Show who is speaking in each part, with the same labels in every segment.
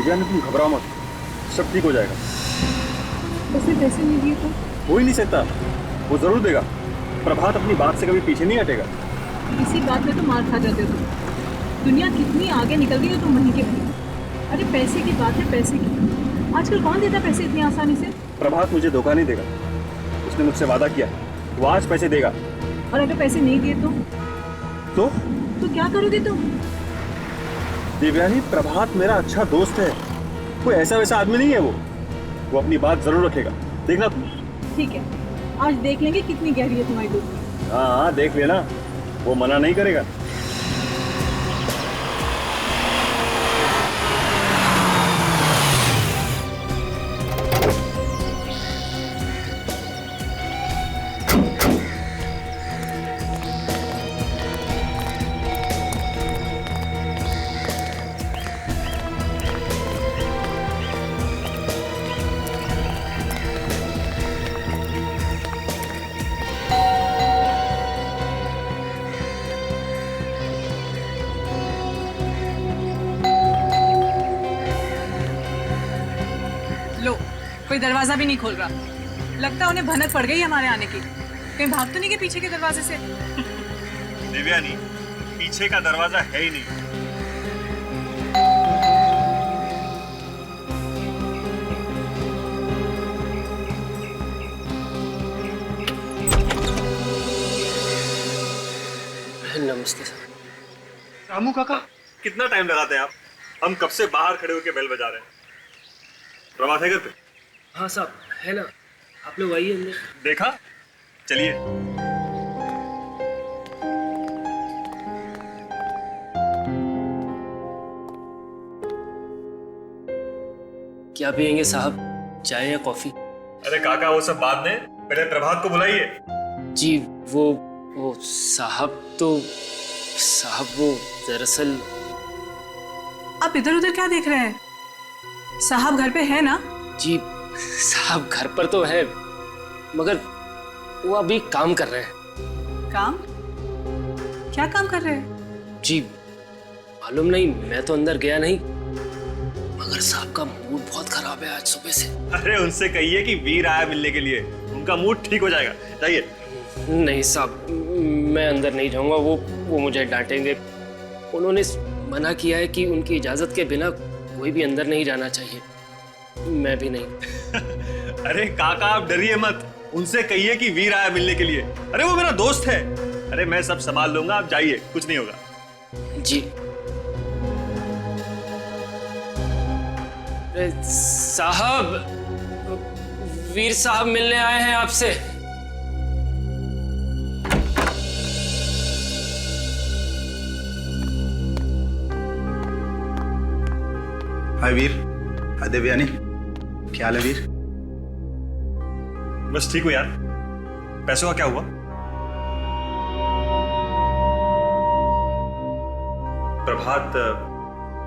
Speaker 1: दिव्या तुम घबराओ मत, सब ठीक हो जाएगा।
Speaker 2: उसे पैसे नहीं दिए तो?
Speaker 1: हो ही नहीं सकता, वो जरूर देगा। प्रभात अपनी बात से कभी पीछे नहीं हटेगा।
Speaker 2: इसी बात में तो मार खा जाते हो तुम। दुनिया कितनी आगे निकल गई हो तुम वहीं के वहीं। अरे पैसे की बात है, पैसे की। आजकल कौन देता पैसे इतनी आसानी से?
Speaker 1: प्रभात मुझे धोखा नहीं देगा, उसने मुझसे वादा किया, वो आज पैसे देगा।
Speaker 2: और अगर पैसे नहीं दिए
Speaker 1: तो
Speaker 2: क्या करोगे तुम?
Speaker 1: दिव्यानी, प्रभात मेरा अच्छा दोस्त है, कोई ऐसा वैसा आदमी नहीं है। वो अपनी बात जरूर रखेगा, देखना तुम।
Speaker 2: ठीक है, आज देख लेंगे कितनी गहरी है तुम्हारी दोस्ती।
Speaker 1: हाँ देख लेना, वो मना नहीं करेगा।
Speaker 2: कोई दरवाजा भी नहीं खोल रहा। लगता है उन्हें भनक पड़ गई हमारे आने की। कहीं भाग तो नहीं गए पीछे के दरवाजे से?
Speaker 1: दिव्यानी, पीछे का दरवाजा है ही नहीं।
Speaker 3: नमस्ते सर।
Speaker 1: रामू काका, कितना टाइम लगाते हैं आप? हम कब से बाहर खड़े होकर बेल बजा रहे हैं। प्रभात है घर पे?
Speaker 3: हाँ साहब है ना, आप लोग आइए अंदर।
Speaker 1: देखा, चलिए।
Speaker 3: क्या पियेंगे साहब, चाय या कॉफी?
Speaker 1: अरे काका, वो सब बाद में, पहले प्रभात को बुलाइए।
Speaker 3: जी वो साहब वो दरअसल।
Speaker 2: आप इधर उधर क्या देख रहे हैं? साहब घर पे है ना?
Speaker 3: जी साहब घर पर तो है, मगर वो अभी काम कर रहे हैं।
Speaker 2: काम? क्या काम कर रहे हैं?
Speaker 3: जी मालूम नहीं, मैं तो अंदर गया नहीं, मगर साहब का मूड बहुत खराब है आज सुबह से।
Speaker 1: अरे उनसे कहिए कि वीर आया मिलने के लिए, उनका मूड ठीक हो जाएगा। जाइए।
Speaker 3: नहीं साहब, मैं अंदर नहीं जाऊंगा, वो मुझे डांटेंगे। उन्होंने मना किया है कि उनकी इजाजत के बिना कोई भी अंदर नहीं जाना चाहिए। मैं भी नहीं।
Speaker 1: अरे काका, आप डरिए मत, उनसे कहिए कि वीर आया मिलने के लिए। अरे वो मेरा दोस्त है। अरे मैं सब संभाल लूंगा, आप जाइए, कुछ नहीं होगा।
Speaker 3: जी साहब, वीर साहब मिलने आए हैं आपसे।
Speaker 4: हाय वीर, हाय देवयानी, क्या हाल है वीर?
Speaker 1: बस ठीक हो यार। पैसों का क्या हुआ? प्रभात,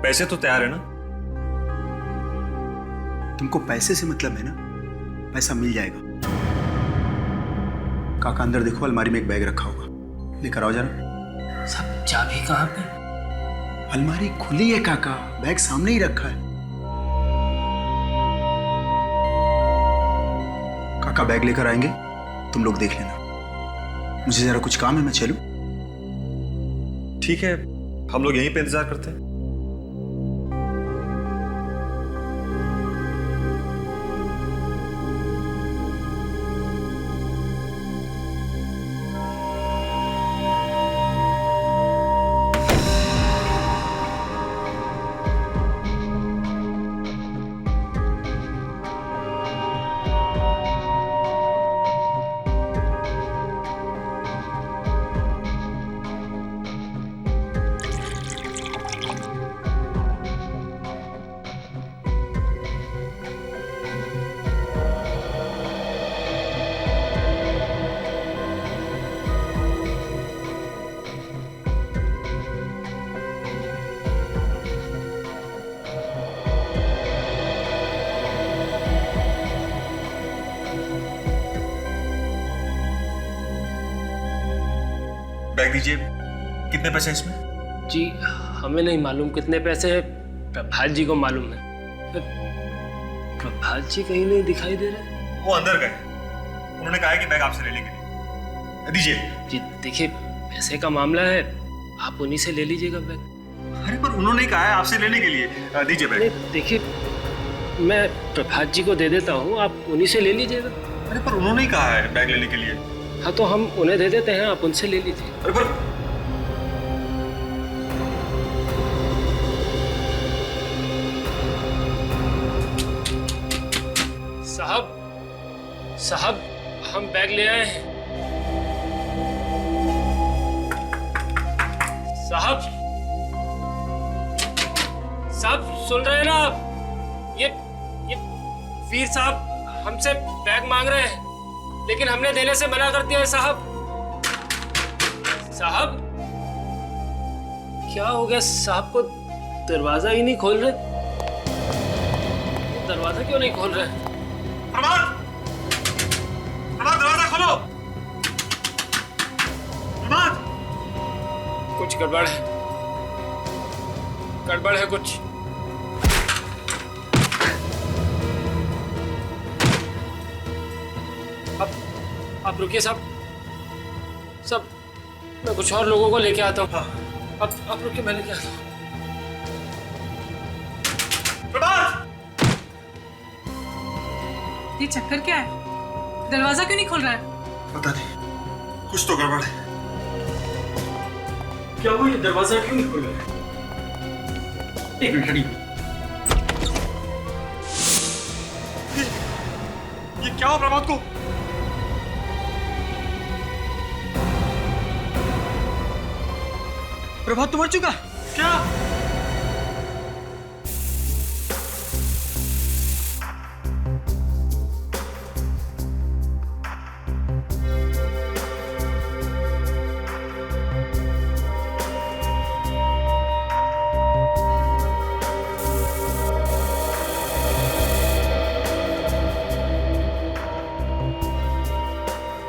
Speaker 1: पैसे तो तैयार है ना?
Speaker 4: तुमको पैसे से मतलब है ना? पैसा मिल जाएगा। काका अंदर देखो, अलमारी में एक बैग रखा होगा, लेकर आओ जरा।
Speaker 3: सब चाबी कहाँ पे?
Speaker 4: अलमारी खुली है काका, बैग सामने ही रखा है। काका बैग लेकर आएंगे, तुम लोग देख लेना। मुझे जरा कुछ काम है, मैं चलूं?
Speaker 1: ठीक है, हम लोग यहीं पे इंतजार करते हैं। बैग दीजिए। कितने पैसे इसमें?
Speaker 3: जी हमें नहीं मालूम कितने पैसे हैं, प्रभात जी को मालूम है। प्रभात जी कहीं नहीं दिखाई दे रहे।
Speaker 1: वो अंदर गए, उन्होंने कहा है कि बैग आपसे लेने के लिए। दीजिए।
Speaker 3: जी देखिए, पैसे का मामला है, आप उन्हीं से ले लीजिएगा बैग।
Speaker 1: अरे पर उन्होंने कहा है आपसे लेने के लिए। दीजिए बैग।
Speaker 3: नहीं देखिए, मैं प्रभात जी को दे देता हूँ, आप उन्हीं से ले लीजिएगा।
Speaker 1: अरे पर उन्होंने ही कहा है बैग लेने के लिए।
Speaker 3: हाँ तो हम उन्हें दे देते हैं, आप उनसे ले लीजिए।
Speaker 1: अरे पर
Speaker 3: साहब हम बैग ले आए हैं। साहब सुन रहे हैं ना आप? ये वीर साहब हमसे बैग मांग रहे हैं, लेकिन हमने देने से मना कर दिया है साहब। साहब क्या हो गया? साहब को दरवाजा ही नहीं खोल रहे। दरवाजा क्यों नहीं खोल रहे?
Speaker 1: प्रभात, दरवाजा खोलो। प्रभात,
Speaker 3: कुछ गड़बड़ है, गड़बड़ है कुछ। आप रुकिए साहब, मैं कुछ और लोगों को लेके आता हूँ। आप रुकिए, मैं लेके आता हूँ।
Speaker 1: प्रभात,
Speaker 2: ये चक्कर क्या है? दरवाजा क्यों नहीं खोल रहा है?
Speaker 1: पता नहीं, कुछ तो गड़बड़ है।
Speaker 3: क्या हुआ? ये दरवाजा क्यों नहीं खोल रहा है? एक मिनट खड़ी।
Speaker 1: ये क्या हुआ प्रभात को?
Speaker 5: प्रभात तो मर चुका।
Speaker 1: क्या?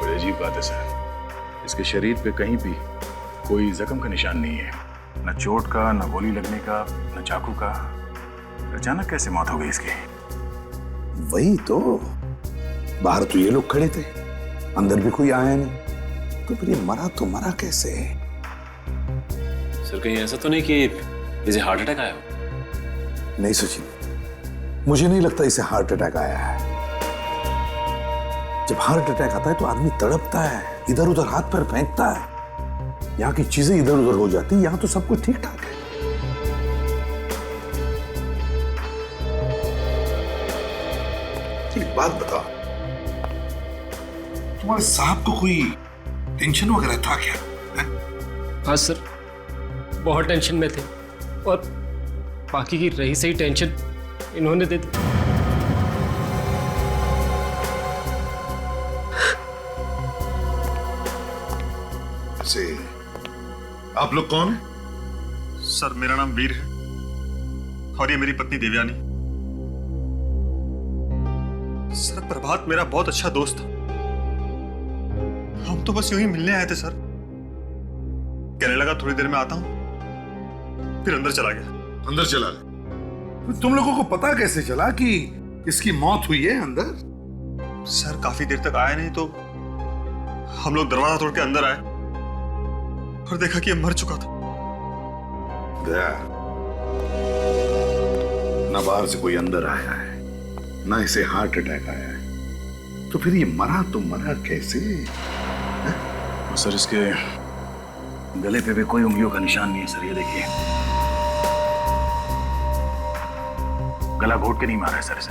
Speaker 6: बड़ी अजीब बात है सर, इसके शरीर पे कहीं भी कोई जख्म का निशान नहीं है, न चोट का, न गोली लगने का, न चाकू का। अचानक कैसे मौत हो गई इसकी?
Speaker 7: वही तो, बाहर तो ये लोग खड़े थे, अंदर भी कोई आया नहीं, तो फिर ये मरा तो मरा कैसे?
Speaker 8: सर कहीं ऐसा तो नहीं कि इसे हार्ट अटैक आया?
Speaker 7: नहीं सचिन, मुझे नहीं लगता इसे हार्ट अटैक आया है। जब हार्ट अटैक आता है तो आदमी तड़पता है, इधर उधर हाथ पैर फेंकता है, यहाँ की चीजें इधर उधर हो जाती, यहाँ तो सब कुछ ठीक ठाक है। एक बात बताओ, तुम्हारे साहब को कोई टेंशन वगैरह था क्या?
Speaker 3: हाँ सर, बहुत टेंशन में थे, और बाकी की रही सही टेंशन इन्होंने दे दी।
Speaker 7: से आप लोग कौन हैं?
Speaker 1: सर मेरा नाम वीर है और ये मेरी पत्नी देवयानी। सर प्रभात मेरा बहुत अच्छा दोस्त था, हम तो बस यूं ही मिलने आए थे सर। कहने लगा थोड़ी देर में आता हूं, फिर अंदर चला गया।
Speaker 7: अंदर चला गया? तुम लोगों को पता कैसे चला कि इसकी मौत हुई है अंदर?
Speaker 1: सर काफी देर तक आया नहीं तो हम लोग दरवाजा तोड़ के अंदर आए और देखा कि ये मर चुका था।
Speaker 7: गया ना, बाहर से कोई अंदर आया है, ना इसे हार्ट अटैक आया है, तो फिर ये मरा तो मरा कैसे?
Speaker 6: और सर इसके गले पे भी कोई उंगलियों का निशान नहीं है सर, ये देखिए, गला घोट के नहीं मारा है सर इसे।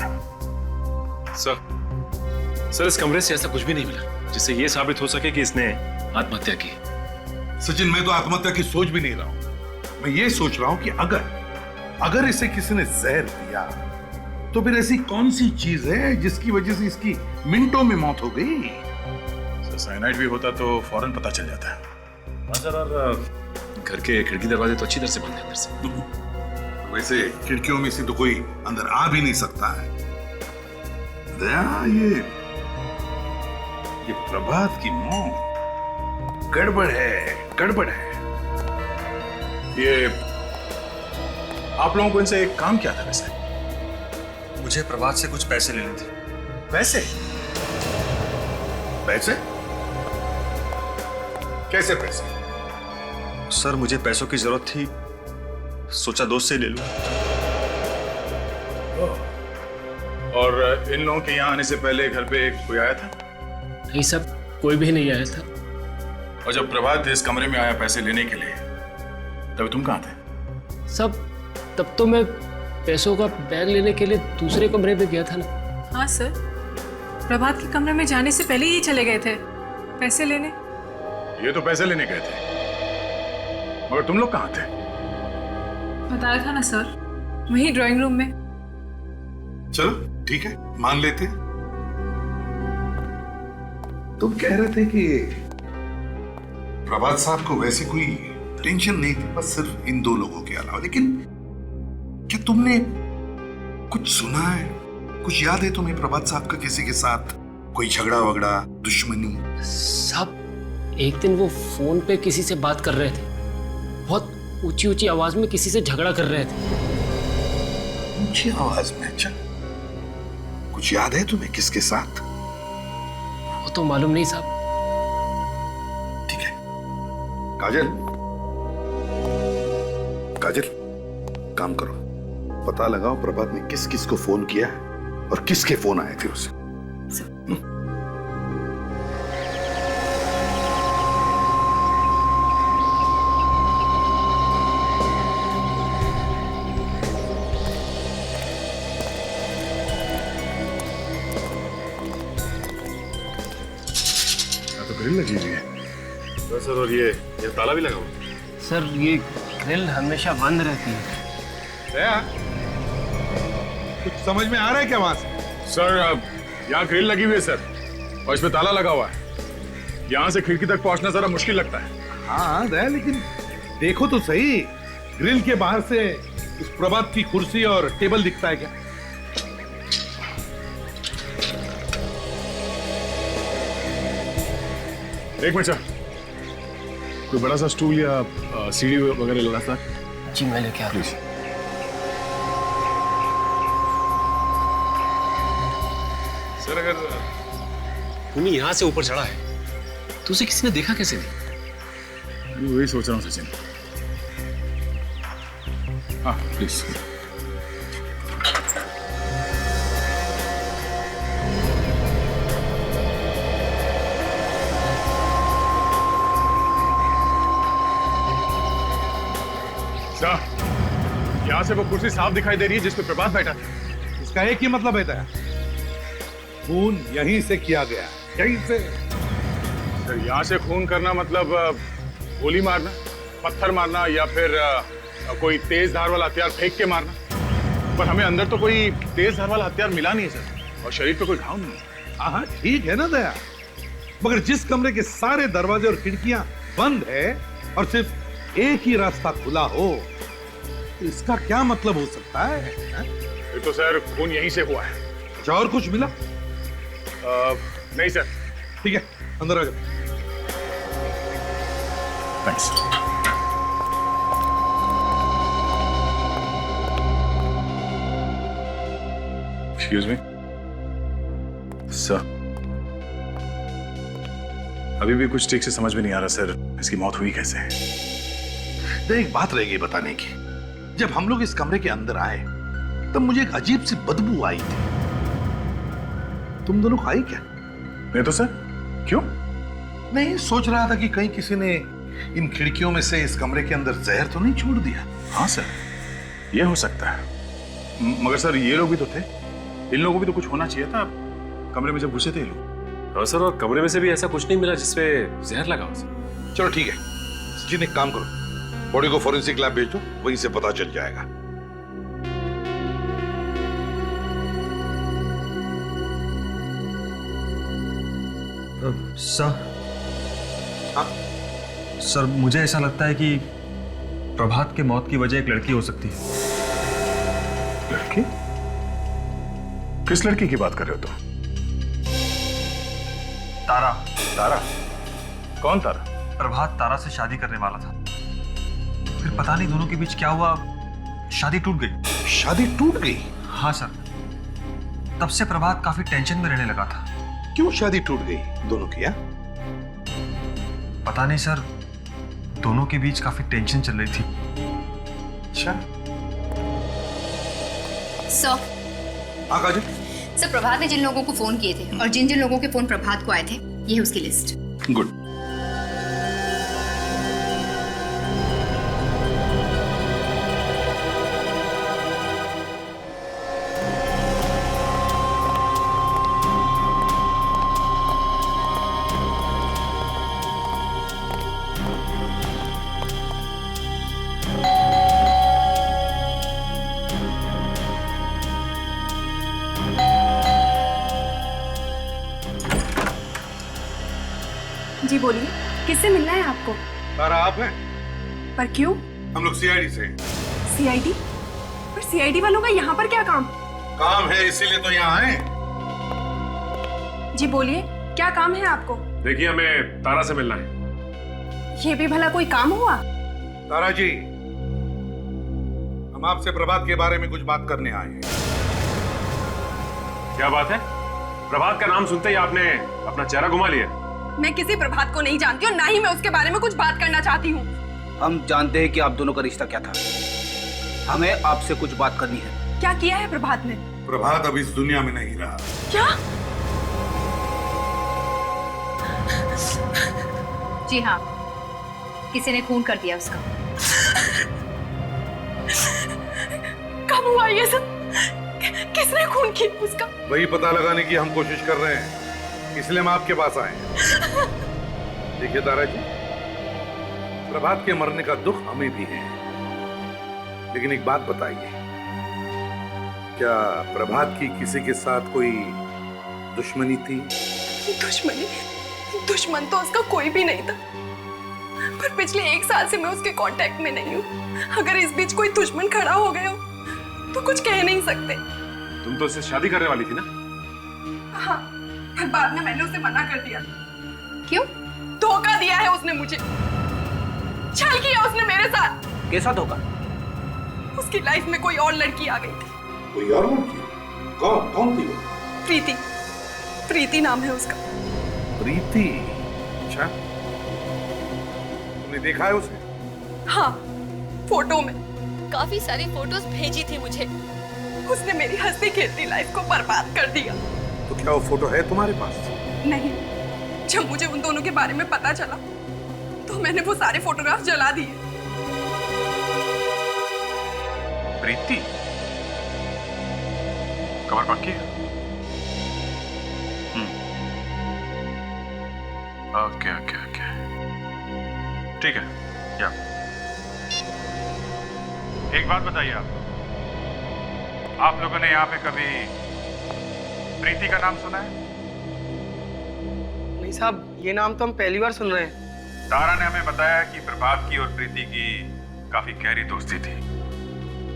Speaker 8: सर इस कमरे से ऐसा कुछ भी नहीं मिला जिससे ये साबित हो सके कि इसने आत्महत्या की।
Speaker 7: सचिन, मैं तो आत्महत्या की सोच भी नहीं रहा हूं। मैं ये सोच रहा हूं कि अगर इसे किसी ने जहर दिया तो फिर ऐसी कौन सी चीज है जिसकी वजह से इसकी मिनटों में मौत हो गई?
Speaker 6: सर साइनाइड भी होता तो फौरन पता चल जाता है।
Speaker 8: हाँ सर, और घर के खिड़की दरवाजे तो अच्छी तरह से बंद है अंदर से।
Speaker 7: वैसे खिड़कियों में से तो कोई अंदर आ भी नहीं सकता है। दया, ये प्रभात की मौत गड़बड़ है, गड़बड़ है।
Speaker 6: ये आप लोगों को इनसे एक काम क्या था वैसे?
Speaker 1: मुझे प्रभात से कुछ पैसे लेने थे।
Speaker 7: पैसे? पैसे? कैसे पैसे?
Speaker 1: सर मुझे पैसों की जरूरत थी, सोचा दोस्त से ले लूं।
Speaker 6: और इन लोगों के यहाँ आने से पहले घर पे कोई आया था?
Speaker 3: नहीं सब, कोई भी नहीं आया था।
Speaker 6: और जब प्रभात इस कमरे में आया पैसे लेने के लिए, तब तुम कहाँ थे?
Speaker 3: सब, तब तो मैं पैसों का बैग लेने के लिए दूसरे कमरे में गया था ना।
Speaker 2: हाँ सर, प्रभात के कमरे में जाने से पहले ही चले गए थे पैसे लेने।
Speaker 6: ये तो पैसे लेने गए थे, मगर तुम लोग कहाँ थे?
Speaker 2: बताया था ना सर, वही ड्राइंग रूम में।
Speaker 7: चलो ठीक है, मान लेते हैं। तुम कह रहे थे कि प्रभात साहब को वैसे कोई टेंशन नहीं थी, बस सिर्फ इन दो लोगों के अलावा। लेकिन क्या तुमने कुछ सुना है, कुछ याद है तुम्हें प्रभात साहब का किसी के साथ कोई झगड़ा वगड़ा, दुश्मनी?
Speaker 3: साहब एक दिन वो फोन पे किसी से बात कर रहे थे, बहुत ऊंची ऊंची आवाज में किसी से झगड़ा कर रहे थे।
Speaker 7: ऊंची आवाज में? अच्छा, कुछ याद है तुम्हें किसके साथ?
Speaker 3: वो तो मालूम नहीं साहब।
Speaker 7: ठीक है, काजल, काजल काम करो, पता लगाओ प्रभात ने किस किस को फोन किया और किसके फोन आए थे उसे।
Speaker 6: तो ग्रिल लगी हुई है सर, और ये ताला भी लगा हुआ है।
Speaker 3: सर ये ग्रिल हमेशा बंद रहती है।
Speaker 7: कुछ समझ में आ रहा है क्या वहां से?
Speaker 6: सर यहाँ ग्रिल लगी हुई है सर, और इसमें ताला लगा हुआ है। यहाँ से खिड़की तक पहुंचना जरा मुश्किल लगता है।
Speaker 7: हाँ दया, लेकिन देखो तो सही, ग्रिल के बाहर से उस प्रभात की कुर्सी और टेबल दिखता है क्या?
Speaker 6: एक मिनट सर, कोई बड़ा सा स्टूल या सीढ़ी वगैरह लगा सर?
Speaker 3: जी मैं लेके आ रहा हूँ।
Speaker 6: सर अगर
Speaker 8: भूमि यहाँ से ऊपर चढ़ा है तो उसे किसी ने देखा कैसे नहीं?
Speaker 6: मैं वही सोच रहा हूँ सचिन। हाँ प्लीज। यहाँ से वो कुर्सी साफ दिखाई दे रही है जिसपे प्रभात बैठा था।
Speaker 7: इसका एक ही मतलब है दया, खून यहीं से किया गया, यहीं से।
Speaker 6: सर यहाँ से खून करना मतलब गोली मारना, पत्थर मारना, या फिर कोई तेज धार वाला हथियार फेंक के मारना। पर हमें अंदर तो कोई तेज धार वाला हथियार मिला नहीं है सर, और शरीर पे कोई घाव नहीं है।
Speaker 7: हाँ ठीक है ना दया, मगर जिस कमरे के सारे दरवाजे और खिड़कियां बंद है और सिर्फ एक ही रास्ता खुला हो, तो इसका क्या मतलब हो सकता है?
Speaker 6: ये तो सर खून यहीं से हुआ है।
Speaker 7: अच्छा, और कुछ मिला?
Speaker 6: नहीं सर।
Speaker 7: ठीक है, अंदर आ जाओ।
Speaker 6: थैंक्स। एक्सक्यूज मी सर, अभी भी कुछ ठीक से समझ में नहीं आ रहा सर, इसकी मौत हुई कैसे?
Speaker 7: तो एक बात रह गई बताने की। जब हम लोग इस कमरे के अंदर आए तब मुझे एक अजीब सी बदबू आई थी। तुम दोनों खाई क्या?
Speaker 6: नहीं तो सर, क्यों?
Speaker 7: नहीं, सोच रहा था कि कहीं किसी ने इन खिड़कियों में से इस कमरे के अंदर जहर तो नहीं छोड़ दिया।
Speaker 6: हाँ सर, ये हो सकता है, मगर सर ये लोग भी तो थे, इन लोगों को भी तो कुछ होना चाहिए था कमरे में जब घुसे थे ये लोग।
Speaker 8: हाँ सर, और कमरे में से भी ऐसा कुछ नहीं मिला जिसपे जहर लगा हो सर।
Speaker 7: चलो ठीक है, सचिन एक काम करो, बॉडी को फॉरेंसिक लैब भेज दो, वहीं से पता चल जाएगा।
Speaker 1: सर,
Speaker 7: हाँ?
Speaker 1: सर मुझे ऐसा लगता है कि प्रभात के मौत की वजह एक लड़की हो सकती है।
Speaker 6: लड़की? किस लड़की की बात कर रहे हो तुम?
Speaker 1: तारा।
Speaker 6: तारा? कौन तारा?
Speaker 1: प्रभात तारा से शादी करने वाला था, फिर पता नहीं दोनों के बीच क्या हुआ, शादी टूट गई।
Speaker 7: शादी टूट गई?
Speaker 1: हाँ सर,
Speaker 5: तब से प्रभात काफी टेंशन में रहने लगा था।
Speaker 7: क्यों शादी टूट गई दोनों की? या?
Speaker 5: पता नहीं सर, दोनों के बीच काफी टेंशन चल रही थी।
Speaker 7: अच्छा।
Speaker 9: सर,
Speaker 7: हाँ काजल।
Speaker 9: सर प्रभात ने जिन लोगों को फोन किए थे और जिन जिन लोगों के फोन प्रभात को आए थे, ये है उसकी लिस्ट।
Speaker 7: गुड।
Speaker 10: जी बोलिए, किससे मिलना है आपको?
Speaker 7: तारा आप हैं?
Speaker 10: पर क्यों?
Speaker 7: हम लोग सीआईडी से।
Speaker 10: सीआईडी? पर सीआईडी वालों का यहाँ पर क्या काम?
Speaker 7: काम है इसीलिए तो यहाँ आए।
Speaker 10: जी बोलिए, क्या काम है आपको?
Speaker 8: देखिए, हमें तारा से मिलना है।
Speaker 10: ये भी भला कोई काम हुआ?
Speaker 7: तारा जी, हम आपसे प्रभात के बारे में कुछ बात करने आए हैं।
Speaker 8: क्या बात है? प्रभात का नाम सुनते ही आपने अपना चेहरा घुमा लिया।
Speaker 10: मैं किसी प्रभात को नहीं जानती और ना ही मैं उसके बारे में कुछ बात करना चाहती हूँ।
Speaker 4: हम जानते हैं कि आप दोनों का रिश्ता क्या था। हमें आपसे कुछ बात करनी है।
Speaker 10: क्या किया है प्रभात ने?
Speaker 7: प्रभात अब इस दुनिया में नहीं रहा।
Speaker 10: क्या?
Speaker 9: जी हाँ, किसी ने खून कर दिया उसका।
Speaker 10: कब हुआ ये सब? किसने खून किया उसका?
Speaker 7: वही पता लगाने की हम कोशिश कर रहे हैं, इसलिए हम आपके पास आए हैं। देखिए तारा जी, प्रभात के मरने का दुख हमें भी है, लेकिन एक बात बताइए, क्या प्रभात की किसी के साथ कोई दुश्मनी थी?
Speaker 10: दुश्मनी? दुश्मन तो उसका कोई भी नहीं था, पर पिछले 1 साल से मैं उसके कांटेक्ट में नहीं हूँ। अगर इस बीच कोई दुश्मन खड़ा हो गया हो तो कुछ कह नहीं सकते।
Speaker 8: तुम तो उससे शादी करने वाली थी ना?
Speaker 10: हाँ, पर बाद में मैंने उसे मना कर दिया।
Speaker 9: क्यों?
Speaker 10: धोखा दिया है उसने मुझे, छल किया उसने मेरे साथ।
Speaker 4: कैसा धोखा?
Speaker 10: उसकी लाइफ में कोई और लड़की आ गई थी।
Speaker 7: कोई और लड़की? कौन? कौन थी वो?
Speaker 10: प्रीति। प्रीति नाम है उसका।
Speaker 7: प्रीति? अच्छा, तुमने देखा है उसे?
Speaker 10: हाँ, फोटो में।
Speaker 9: काफी सारी फोटोज भेजी थी मुझे।
Speaker 10: उसने मेरी हंसती खेलती लाइफ को बर्बाद कर दिया।
Speaker 7: तो क्या वो फोटो है तुम्हारे पास?
Speaker 10: नहीं, जब मुझे उन दोनों के बारे में पता चला तो मैंने वो सारे फोटोग्राफ जला दिए।
Speaker 8: प्रीति? खबर पक्की है? ओके ओके ओके, ठीक है। या
Speaker 6: एक बात बताइए, आप लोगों ने यहाँ पे कभी प्रीति का नाम सुना है?
Speaker 3: नहीं साहब, ये नाम तो हम पहली बार सुन रहे हैं।
Speaker 6: तारा ने हमें बताया कि प्रभात की और प्रीति की काफी गहरी दोस्ती थी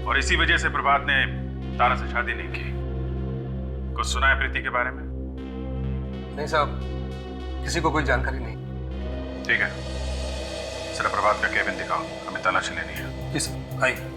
Speaker 6: और इसी वजह से प्रभात ने तारा से शादी नहीं की। कुछ सुना है प्रीति के बारे में?
Speaker 5: नहीं साहब, किसी को कोई जानकारी नहीं।
Speaker 6: ठीक है, जरा प्रभात का केबिन दिखाओ, हमें तलाशी लेनी है।
Speaker 5: जी सर, आइए।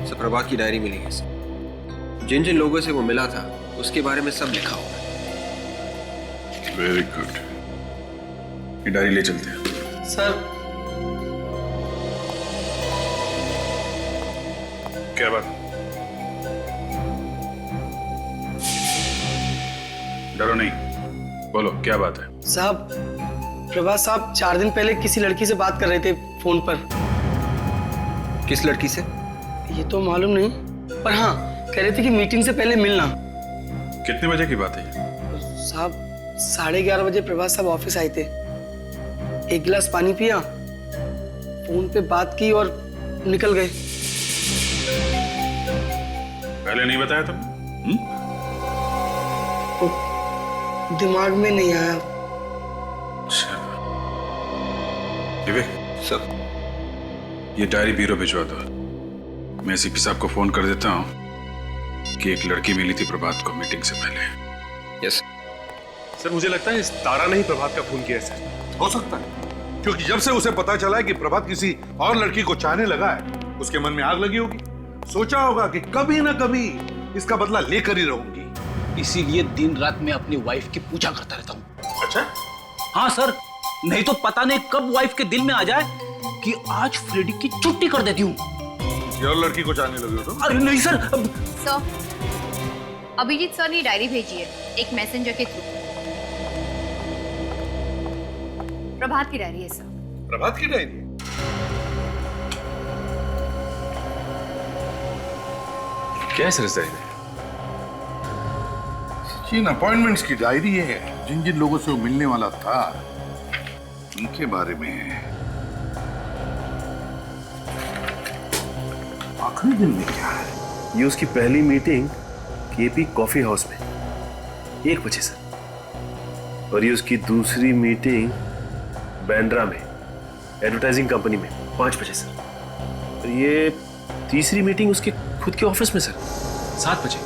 Speaker 11: सर, प्रभात की डायरी मिली है सर। जिन जिन लोगों से वो मिला था उसके बारे में सब लिखा हुआ है।
Speaker 6: वेरी गुड, ये डायरी ले चलते हैं।
Speaker 3: सर,
Speaker 6: क्या बात? डरो नहीं, बोलो क्या बात है?
Speaker 3: साहब, प्रभात साहब 4 दिन पहले किसी लड़की से बात कर रहे थे फोन पर।
Speaker 11: किस लड़की से?
Speaker 3: ये तो मालूम नहीं, पर हाँ, कह रहे थे कि मीटिंग से पहले मिलना।
Speaker 7: कितने बजे की बात है ये?
Speaker 3: साहब 11:30 बजे प्रभात साहब ऑफिस आए थे, एक गिलास पानी पिया, फोन पे बात की और निकल गए।
Speaker 7: पहले नहीं बताया तुम?
Speaker 3: दिमाग में नहीं आया।
Speaker 7: विवेक
Speaker 11: सर,
Speaker 7: ये डायरी ब्यूरो भिजवा दो। मैं सीपी साहब को फोन कर देता हूँ कि एक लड़की मिली थी प्रभात को मीटिंग से पहले।
Speaker 11: यस
Speaker 8: सर मुझे लगता है इस तारा ने ही प्रभात का खून किया है सर।
Speaker 7: हो सकता है, क्योंकि जब से उसे पता चला है कि प्रभात किसी और लड़की को चाहने लगा है, उसके मन में आग लगी होगी। सोचा होगा कि कभी ना कभी इसका बदला लेकर ही रहूंगी।
Speaker 12: इसीलिए दिन रात मैं अपनी वाइफ की पूजा करता रहता हूँ।
Speaker 7: अच्छा?
Speaker 12: हाँ सर, नहीं तो पता नहीं कब वाइफ के दिल में आ जाए कि आज फ्रेडी की छुट्टी कर देती हूँ।
Speaker 7: और लड़की को चाहने लगे हो तुम?
Speaker 12: अरे नहीं सर।
Speaker 9: सर, अभिजीत सर ने डायरी भेजी है एक मैसेंजर के थ्रू। प्रभात की डायरी है सर।
Speaker 7: प्रभात की डायरी?
Speaker 8: क्या है सर इस डायरी में?
Speaker 7: जिन अपॉइंटमेंट्स की डायरी है, जिन जिन लोगों से वो मिलने वाला था, उनके बारे में है। आखिरी दिन में क्या है?
Speaker 8: ये उसकी पहली मीटिंग केपी कॉफी हाउस में 1 बजे सर, और ये उसकी दूसरी मीटिंग बैंड्रा में एडवर्टाइजिंग कंपनी में 5 बजे सर, और ये तीसरी मीटिंग उसके खुद के ऑफिस में सर 7 बजे।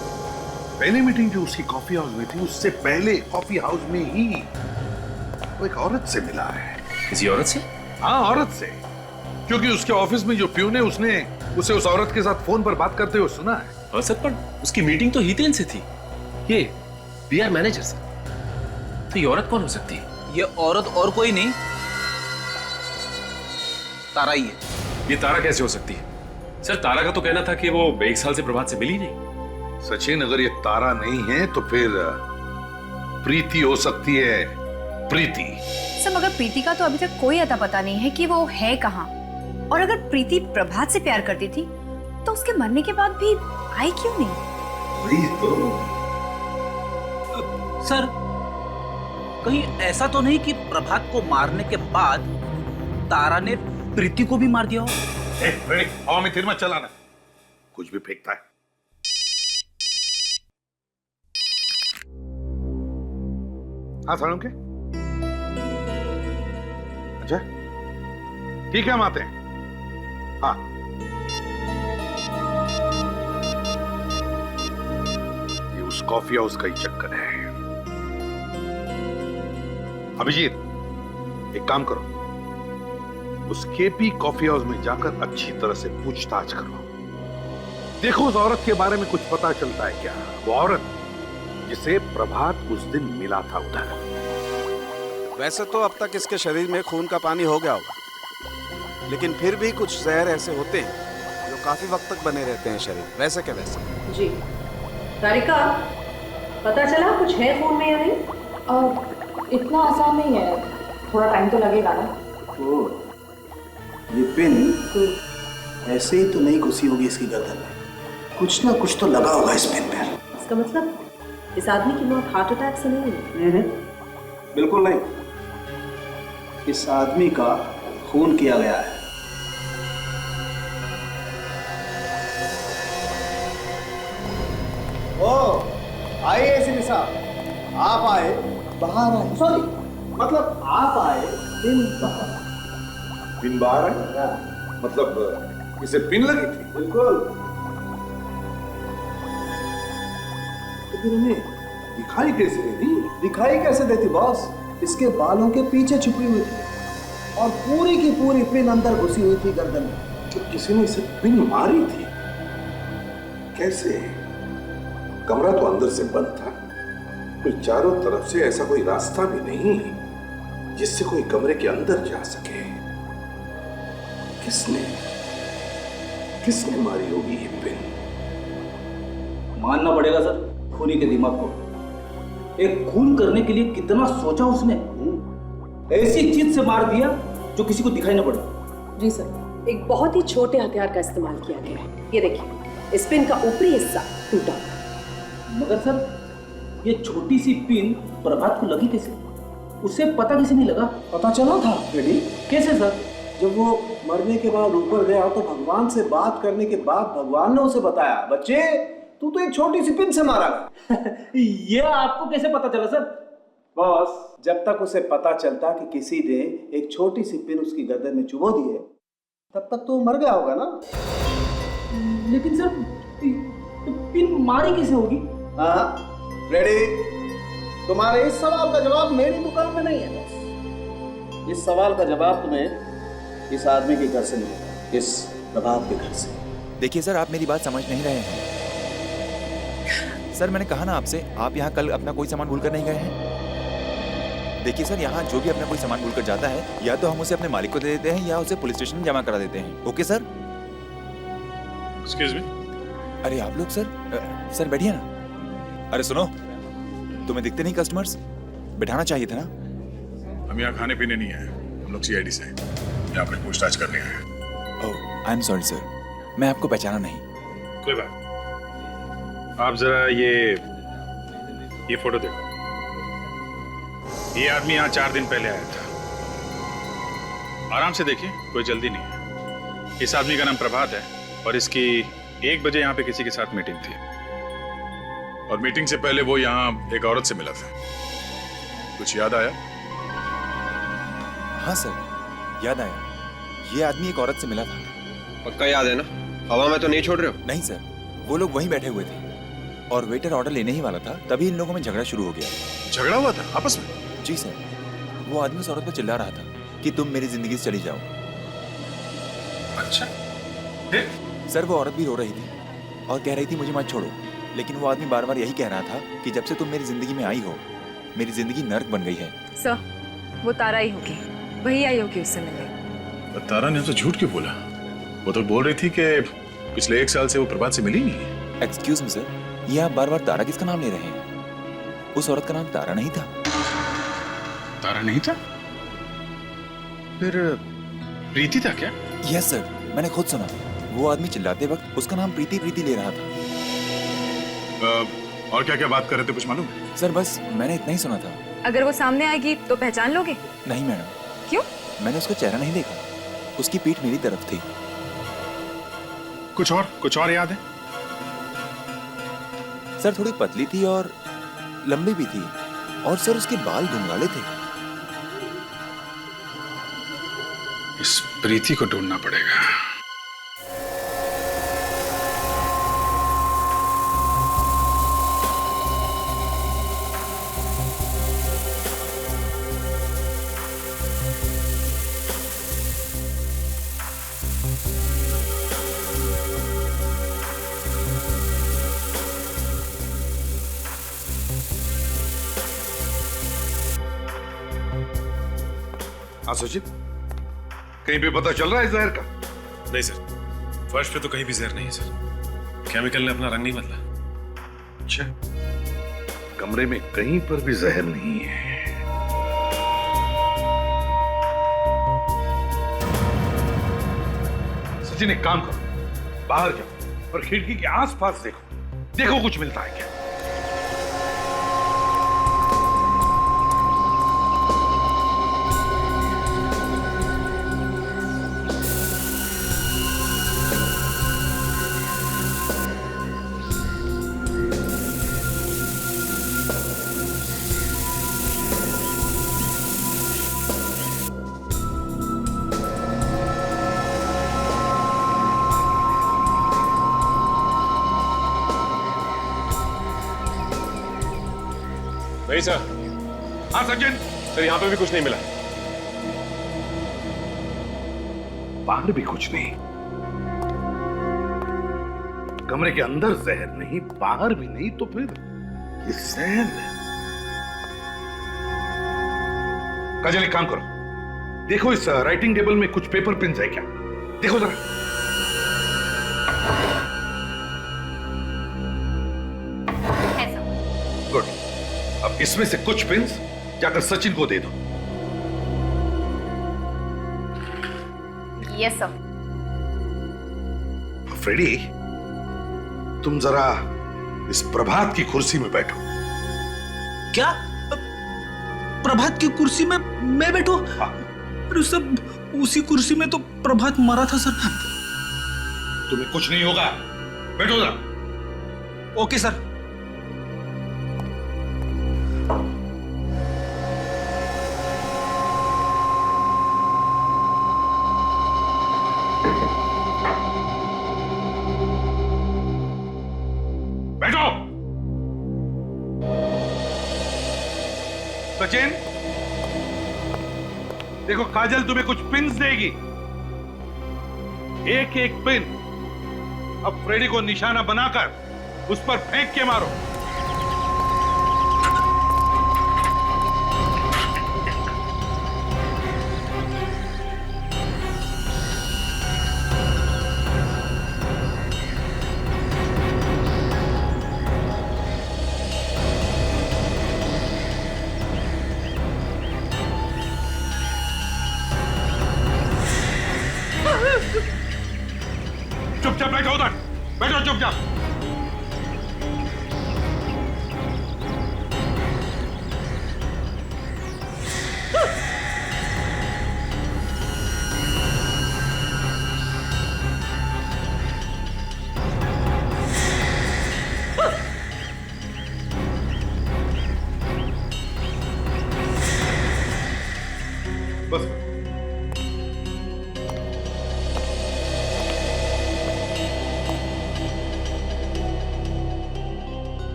Speaker 7: पहली मीटिंग जो उसकी कॉफी हाउस में थी, उससे पहले कॉफी हाउस में ही वो एक औरत से मिला है।
Speaker 8: किसी औरत से?
Speaker 7: हाँ, औरत से, क्योंकि उसके ऑफिस में जो प्यून है उसने उसे उस औरत के साथ फोन पर बात करते हुए सुना है।
Speaker 8: और सर पर उसकी मीटिंग तो हितेन से थी, ये पीआर मैनेजर सर, तो ये औरत कौन हो सकती है?
Speaker 12: ये औरत और कोई नहीं, तारा ही है।
Speaker 8: ये तारा कैसे हो सकती है सर? तारा का तो कहना था कि वो 1 साल से प्रभात से मिली नहीं।
Speaker 7: सचिन, अगर ये तारा नहीं है तो फिर प्रीति हो सकती है। प्रीति
Speaker 9: सर, मगर प्रीति का तो अभी तक कोई अता पता नहीं है कि वो है कहाँ। और अगर प्रीति प्रभात से प्यार करती थी तो उसके मरने के बाद भी आई क्यों नहीं?
Speaker 7: वही तो।
Speaker 12: सर, कहीं ऐसा तो नहीं कि प्रभात को मारने के बाद तारा ने प्रीति को भी मार दिया हो?
Speaker 7: हवा में तीर मत चलाना, कुछ भी फेंकता है। हाँ साड़ू के? अच्छा ठीक है, हम आते हैं। हाँ, ये उस कॉफी हाउस का ही चक्कर है। अभिजीत, एक काम करो, उस केपी कॉफी हाउस में जाकर अच्छी तरह से पूछताछ करो। देखो उस औरत के बारे में कुछ पता चलता है क्या। वो औरत जिसे प्रभात उस दिन मिला था उधर।
Speaker 13: वैसे तो अब तक इसके शरीर में खून का पानी हो गया होगा, लेकिन फिर भी कुछ जहर ऐसे होते हैं जो काफी वक्त तक बने रहते हैं शरीर। वैसे क्या वैसे?
Speaker 2: जी तारिका, पता चला कुछ है खून में या नहीं?
Speaker 10: इतना आसान नहीं है, थोड़ा टाइम तो लगेगा ना।
Speaker 4: ये पिन ऐसे ही तो नहीं घुसी होगी इसकी गर्दन में, कुछ ना कुछ तो लगा होगा इस पिन पर।
Speaker 2: इसका मतलब इस आदमी की मौत हार्ट अटैक से नहीं हुई?
Speaker 4: बिल्कुल नहीं, इस आदमी का खून किया गया है। ओ आइए एसीपी साहब, आप आए बाहर आए, सॉरी मतलब आप आए पिन बाहर।
Speaker 7: पिन बाहर है? मतलब इसे पिन लगी थी?
Speaker 4: बिल्कुल। तो फिर उन्हें
Speaker 7: दिखाई कैसे देती?
Speaker 4: दिखाई कैसे देती बॉस? इसके बालों के पीछे छुपी हुई थी और पूरी की पूरी पिन अंदर घुसी हुई थी गर्दन में।
Speaker 7: तो किसी ने इसे पिन मारी थी? कैसे? कमरा तो अंदर से बंद था, फिर चारों तरफ से ऐसा कोई रास्ता भी नहीं जिससे कोई कमरे के अंदर जा सके। किसने मारी होगी ये पिन?
Speaker 12: मानना पड़ेगा सर खूनी के दिमाग को। एक खून करने के लिए कितना सोचा उसने, ऐसी चीज से मार दिया जो किसी को दिखाई ना पड़े।
Speaker 2: जी सर, एक बहुत ही छोटे हथियार का इस्तेमाल किया गया है। ये देखिए,
Speaker 14: इस पिन का ऊपरी हिस्सा टूटा।
Speaker 12: मगर सर ये छोटी सी पिन प्रभात को लगी कैसे? उसे पता कैसे नहीं लगा?
Speaker 4: पता चला था फ्रेडी।
Speaker 12: कैसे सर?
Speaker 4: जब वो मरने के बाद ऊपर गया तो भगवान से बात करने के बाद भगवान ने उसे बताया, बच्चे तू तो एक छोटी सी पिन से मारा गया।
Speaker 12: ये आपको कैसे पता चला सर?
Speaker 4: बॉस, जब तक उसे पता चलता कि किसी ने एक छोटी सी पिन उसकी गर्दन में चुभो दी है, तब तक तो मर गया होगा ना।
Speaker 12: लेकिन सर पिन मारी कैसे होगी?
Speaker 4: हाँ रेडी, तुम्हारे इस सवाल का जवाब मेरी दुकान में नहीं है बॉस। इस सवाल का जवाब तुम्हें इस आदमी के घर से मिलेगा, इस प्रभात के घर से।
Speaker 15: देखिए सर, आप मेरी बात समझ नहीं रहे हैं। सर मैंने कहा ना आपसे, आप यहाँ कल अपना कोई सामान भूल कर नहीं गए हैं। देखिए सर, यहाँ जो भी अपना कोई सामान भूल कर जाता है, या तो हम उसे अपने मालिक को दे देते हैं या उसे पुलिस स्टेशन में जमा करा देते हैं। Okay sir?
Speaker 6: Excuse me.
Speaker 15: अरे आप लोग सर बैठिए ना। अरे सुनो, तुम्हें दिखते नहीं कस्टमर्स? बिठाना चाहिए था ना।
Speaker 6: हम यहाँ खाने पीने नहीं आए, हम लोग सीआईडी से यहाँ पर पूछताछ करने आए हैं।
Speaker 15: ओह आई एम सॉरी सर, मैं आपको पहचाना नहीं।
Speaker 6: कोई बात, आप जरा ये फोटो देखो। ये आदमी यहाँ 4 दिन पहले आया था। आराम से देखिए, कोई जल्दी नहीं है। इस आदमी का नाम प्रभात है और इसकी 1 बजे यहाँ पे किसी के साथ मीटिंग थी और मीटिंग से पहले वो यहाँ एक औरत से मिला था। कुछ याद आया?
Speaker 15: हाँ सर, याद आया। ये आदमी एक औरत से मिला था।
Speaker 11: पक्का याद है ना? हवा में तो नहीं छोड़ रहे हो?
Speaker 15: नहीं सर, वो लोग वहीं बैठे हुए थे और वेटर ऑर्डर लेने ही वाला था, तभी इन लोगों में झगड़ा शुरू हो गया।
Speaker 6: झगड़ा हुआ था आपस में?
Speaker 15: जी सर, वो आदमी उस औरत पर चिल्ला रहा था कि तुम मेरी जिंदगी से चली जाओ।
Speaker 6: अच्छा।
Speaker 15: सर वो औरत भी रो रही थी और कह रही थी मुझे मत छोड़ो, लेकिन वो आदमी बार बार यही कह रहा था कि जब से तुम मेरी जिंदगी में आई हो, मेरी जिंदगी नर्क बन गई है।
Speaker 10: सर, वो तारा ही होगी, वही आई होगी उससे मिलने।
Speaker 6: तारा ने हमसे झूठ क्यों बोला? वो तो बोल रही थी कि पिछले 1 साल से वो प्रभात से मिली नहीं है।
Speaker 15: एक्सक्यूज मी सर, ये आप बार बार तारा किसका नाम ले रहे हैं? उस औरत का नाम तारा नहीं था।
Speaker 6: तारा नहीं था? फिर प्रीति था क्या?
Speaker 15: यस सर, मैंने खुद सुना। वो आदमी चिल्लाते वक्त उसका नाम प्रीति प्रीति ले रहा था।
Speaker 6: और क्या क्या बात कर रहे थे, कुछ मालूम?
Speaker 15: सर बस मैंने इतना ही सुना था।
Speaker 10: अगर वो सामने आएगी तो पहचान लोगे?
Speaker 15: नहीं मैडम।
Speaker 10: क्यों?
Speaker 15: मैंने उसका चेहरा नहीं देखा, उसकी पीठ मेरी तरफ थी।
Speaker 6: कुछ और याद है?
Speaker 15: सर थोड़ी पतली थी और लंबी भी थी, और सर उसके बाल घुंघराले थे।
Speaker 6: इस प्रीति को ढूंढना पड़ेगा।
Speaker 7: सुचित, कहीं पे पता चल रहा है जहर का?
Speaker 5: नहीं सर, फर्श पे तो कहीं भी जहर नहीं है सर। केमिकल ने अपना रंग नहीं बदला।
Speaker 7: अच्छा, कमरे में कहीं पर भी जहर नहीं है। सचिन एक काम करो, बाहर जाओ और खिड़की के आसपास देखो कुछ मिलता है क्या।
Speaker 5: नहीं सर।
Speaker 7: हाँ सचिन।
Speaker 5: सर यहाँ पे भी कुछ नहीं मिला।
Speaker 7: बाहर भी कुछ नहीं, कमरे के अंदर जहर नहीं, बाहर भी नहीं, तो फिर ये जहर। काजल एक काम करो, देखो इस राइटिंग टेबल में कुछ पेपर पेन्स है क्या? देखो जरा। गुड, अब इसमें से कुछ पेन्स जाकर सचिन को दे दो।
Speaker 9: Yes sir.
Speaker 7: फ्रेडी, तुम जरा इस प्रभात की कुर्सी में बैठो।
Speaker 12: क्या? प्रभात की कुर्सी में मैं बैठूं? अरे सर, उसी कुर्सी में तो प्रभात मरा था सर।
Speaker 7: तुम्हें कुछ नहीं होगा, बैठो जरा।
Speaker 12: Okay sir.
Speaker 7: बैठो। सचिन, देखो काजल तुम्हें कुछ पिन्स देगी। एक एक पिन अब फ्रेडी को निशाना बनाकर उस पर फेंक के मारो। चुपचाप बैठो उधर, बैठो चुपचाप। बस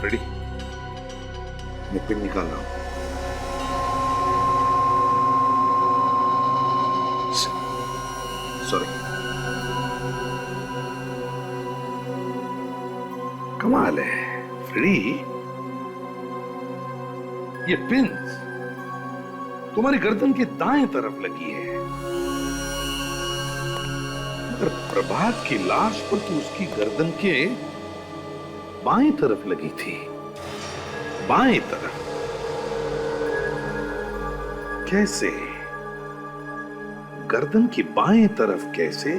Speaker 7: रेडी, मैं पिन निकाल रहा हूं। सॉरी, कमाल है फ्रेडी, ये पिन्स तुम्हारी गर्दन के दाएं तरफ लगी है, मगर प्रभात की लाश पर तो उसकी गर्दन के बाएं तरफ लगी थी। बाएं तरफ कैसे? गर्दन की बाएं तरफ कैसे?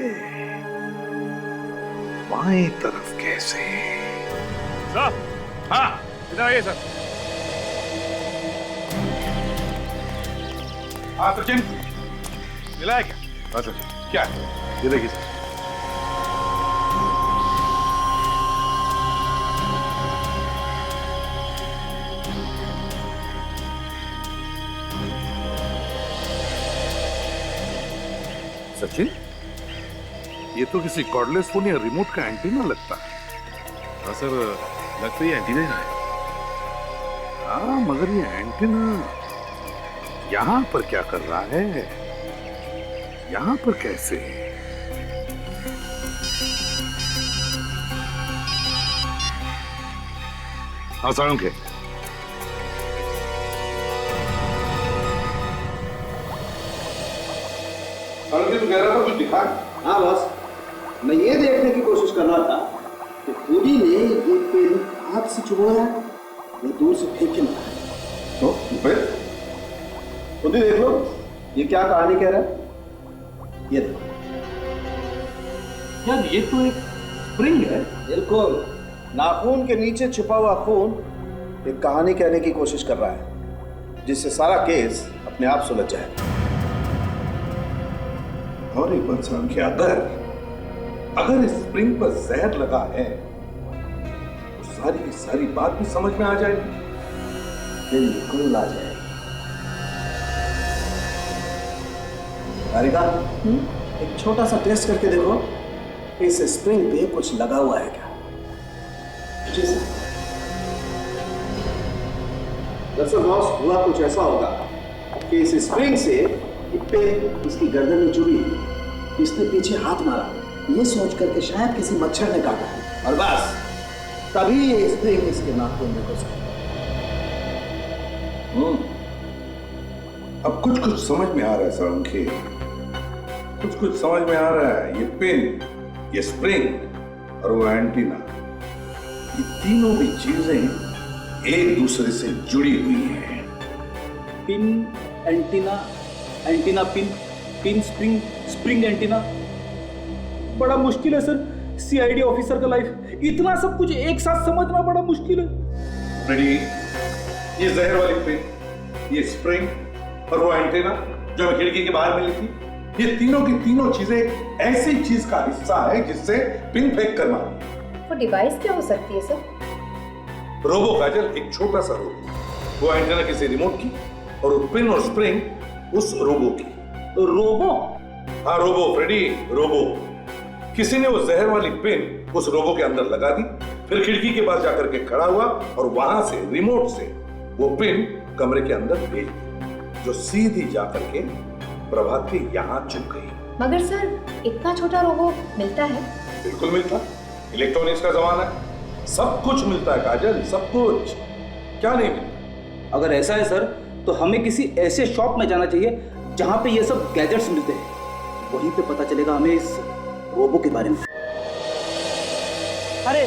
Speaker 7: बाएं तरफ कैसे?
Speaker 6: सर, हाँ इधर आइए सर। हाँ सचिन, मिला है क्या? हाँ सर। क्या है? ये देखिए सर। सचिन, ये तो किसी कॉर्डलेस फोन या रिमोट का एंटीना लगता है।
Speaker 8: हाँ सर, लगता है एंटीना है।
Speaker 7: हाँ, मगर ये एंटीना यहां पर क्या कर रहा है? यहां पर कैसे? हाँ साळुंखे,
Speaker 4: तू कह रहा था कुछ दिखा? हाँ बस, मैं ये देखने की कोशिश कर रहा था कि खुदी ने ये पेन हाथ से चुभोया या दूर से फेंक के मारा। तो फिर खुद ही देख लो, ये क्या कहानी कह रहा है। ये देखो यार, ये तो एक स्प्रिंग है। बिल्कुल, नाखून के नीचे छुपा हुआ खून एक कहानी कहने की कोशिश कर रहा है, जिससे सारा केस अपने आप सुलझ जाएगा।
Speaker 7: और एक बात समझ, अगर इस स्प्रिंग पर जहर लगा है तो सारी की सारी बात भी समझ में आ जाएगी।
Speaker 4: बिल्कुल आ जाएगी। राधिका, एक छोटा सा टेस्ट करके देखो, इस स्प्रिंग पे कुछ लगा हुआ है क्या? जी सर। दरअसल बॉस, हुआ कुछ ऐसा होगा कि इस स्प्रिंग से पेन इसकी गर्दन में चुभी, इसने पीछे हाथ मारा, ये सोच करके शायद किसी मच्छर ने काटा, और बस तभी ये स्प्रिंग इसके नाखून में घुस गया।
Speaker 7: अब कुछ कुछ समझ में आ रहा है साळुंखे, कुछ कुछ समझ में आ रहा है। ये पिन, ये स्प्रिंग और वो एंटीना, ये तीनों भी चीजें एक दूसरे से जुड़ी हुई हैं।
Speaker 12: Pin, antenna, antenna pin, pin spring, spring antenna. बड़ा मुश्किल है सर सीआईडी ऑफिसर का लाइफ। इतना सब कुछ एक साथ समझना बड़ा मुश्किल है।
Speaker 7: फ्रेडी, ये जहर वाली पिन, ये स्प्रिंग और वो एंटेना जो हमें खिड़की के बाहर मिली थी, ये तीनों की तीनों चीजें ऐसी चीज का हिस्सा है जिससे पिन फेंक कर मारनी।
Speaker 14: वो डिवाइस क्या हो सकती है सर?
Speaker 7: रोबो काजल, एक छोटा सा रोबो। वो एंटेना किसी रिमोट की और वो पिन और स्प्रिंग उस रोबो की।
Speaker 12: रोबो?
Speaker 7: हाँ रोबो फ्रेडी, रोबो। किसी ने वो जहर वाली पिन उस रोबो के अंदर लगा दी, फिर खिड़की के पास जाकर के खड़ा हुआ और वहां से रिमोट से वो पिन कमरे के अंदर भेज दी, जो सीधी जाकर के प्रभात के यहाँ चुप गई।
Speaker 14: मगर सर इतना छोटा रोबो मिलता है?
Speaker 7: बिल्कुल मिलता, इलेक्ट्रॉनिक्स का जमाना है, सब कुछ मिलता है काजल, सब कुछ। क्या नहीं मिलता?
Speaker 12: अगर ऐसा है सर तो हमें किसी ऐसे शॉप में जाना चाहिए जहां पे ये सब गैजेट्स मिलते हैं, वहीं पे पता चलेगा हमें इस रोबो के बारे में।
Speaker 16: अरे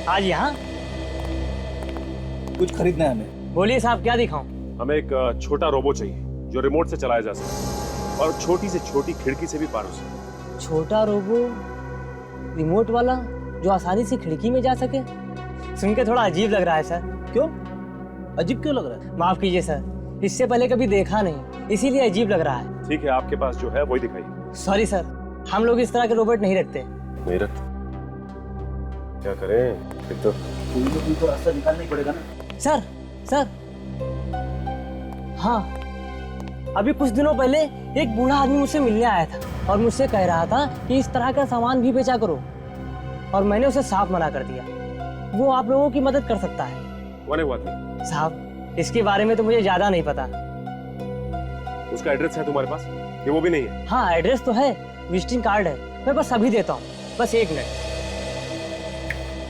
Speaker 16: आज यहाँ
Speaker 12: कुछ खरीदना है हमें।
Speaker 16: बोलिए साहब, क्या दिखाऊं?
Speaker 8: हमें एक छोटा रोबो चाहिए जो रिमोट से चलाया जा सके और छोटी से छोटी खिड़की से भी पार हो सके।
Speaker 16: छोटा रोबो रिमोट वाला जो आसानी से खिड़की में जा सके? सुन के थोड़ा अजीब लग रहा है सर।
Speaker 12: क्यों अजीब क्यों लग रहा है?
Speaker 16: माफ कीजिए सर, इससे पहले कभी देखा नहीं, इसीलिए अजीब लग रहा है।
Speaker 8: ठीक है, आपके पास जो है वही दिखाइए।
Speaker 16: सॉरी सर, हम लोग इस तरह के रोबोट नहीं रखते।
Speaker 8: नहीं रखते? क्या करें फिर? तो
Speaker 12: कोई तो रास्ता निकालना ही पड़ेगा ना।
Speaker 16: सर हाँ, अभी कुछ दिनों पहले एक बूढ़ा आदमी मुझसे मिलने आया था और मुझसे कह रहा था कि इस तरह का सामान भी बेचा करो, और मैंने उसे साफ मना कर दिया। वो आप लोगों की मदद कर सकता है।
Speaker 8: कौन है वो आदमी?
Speaker 16: साहब इसके बारे में तो मुझे ज्यादा नहीं पता।
Speaker 8: उसका एड्रेस है तुम्हारे पास? ये वो भी नहीं है?
Speaker 16: हाँ एड्रेस तो है, विजिटिंग कार्ड है, मैं बस अभी देता हूँ, बस 1 मिनट।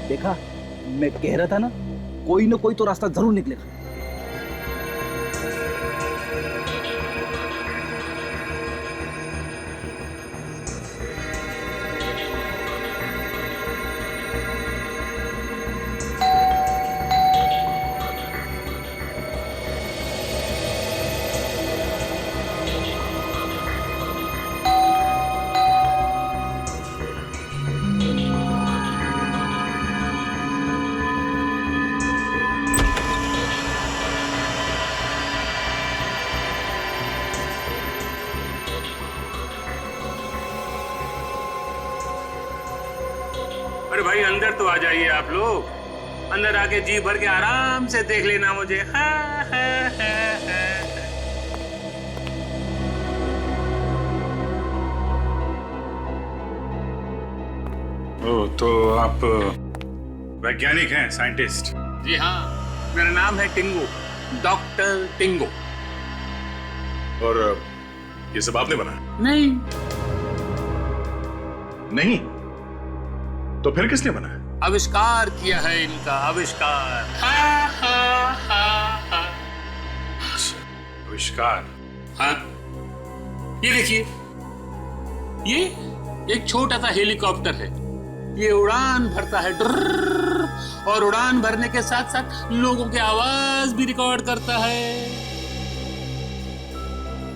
Speaker 12: देखा, मैं कह रहा था ना, कोई ना कोई तो रास्ता जरूर निकलेगा।
Speaker 17: अरे भाई अंदर तो आ जाइए आप लोग, अंदर आके जी भर के आराम से देख लेना मुझे।
Speaker 6: ओ, तो आप वैज्ञानिक हैं, साइंटिस्ट?
Speaker 17: जी हाँ, मेरा नाम है टिंगो, डॉक्टर टिंगो।
Speaker 6: और ये सब आपने बनाया?
Speaker 17: नहीं।
Speaker 6: नहीं? तो फिर किसने बनाया?
Speaker 17: आविष्कार किया है इनका, आविष्कार।
Speaker 6: आविष्कार?
Speaker 17: हाँ, ये देखिए, ये एक छोटा सा हेलीकॉप्टर है। ये उड़ान भरता है ड्रर्र, और उड़ान भरने के साथ साथ लोगों की आवाज भी रिकॉर्ड करता है।